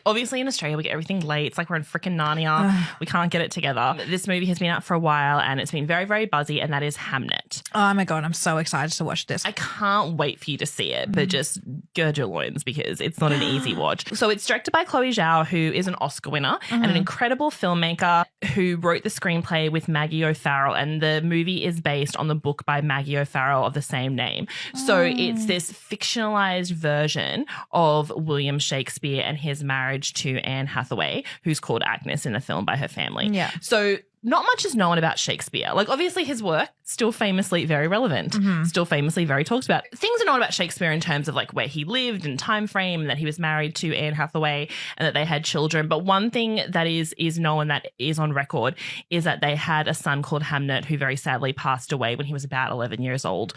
Obviously in Australia we get everything late. It's like we're in freaking Narnia. We can't get it together. This movie has been out for a while and it's been very, very buzzy, and that is Hamnet. Oh my God, I'm so excited to watch this. I can't wait for you to see it, but just gird your loins because it's not an easy watch. So it's directed by Chloe Zhao, who is an Oscar winner and an incredible filmmaker who wrote the screenplay with Maggie O'Farrell, and the movie is based on the book by Maggie O'Farrell of the same name. So it's this fictionalized version of William Shakespeare and his marriage to Anne Hathaway, who's called Agnes in the film by her family. Yeah. So not much is known about Shakespeare. Like, obviously his work still famously very relevant, still famously very talked about. Things are known about Shakespeare in terms of like where he lived and time frame, and that he was married to Anne Hathaway and that they had children. But one thing that is known, that is on record, is that they had a son called Hamnet who very sadly passed away when he was about 11 years old,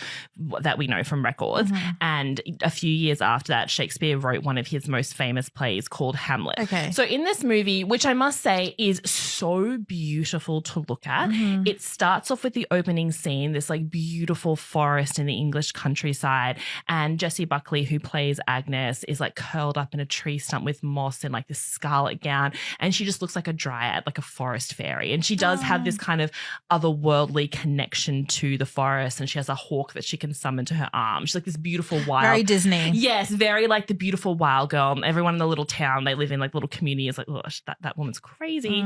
that we know from records. And a few years after that, Shakespeare wrote one of his most famous plays called Hamlet. Okay. So in this movie, which I must say is so beautiful to look at, it starts off with the opening scene, this like beautiful forest in the English countryside, and Jessie Buckley, who plays Agnes, is like curled up in a tree stump with moss in like this scarlet gown, and she just looks like a dryad, like a forest fairy. And she does have this kind of otherworldly connection to the forest, and she has a hawk that she can summon to her arm. She's like this beautiful wild, very Disney. Yes, very like the beautiful wild girl. Everyone in the little town they live in, like little community, is like, oh, that woman's crazy.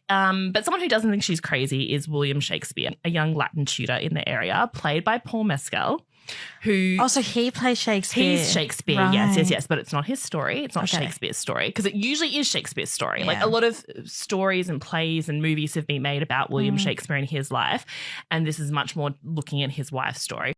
But someone who doesn't think she's crazy is William Shakespeare, a young Latin tutor in the area, played by Paul Mescal, who... Oh, so he plays Shakespeare. He's Shakespeare, right. yes. But it's not his story. It's not Shakespeare's story, because it usually is Shakespeare's story. Yeah. Like a lot of stories and plays and movies have been made about William Shakespeare and his life, and this is much more looking at his wife's story.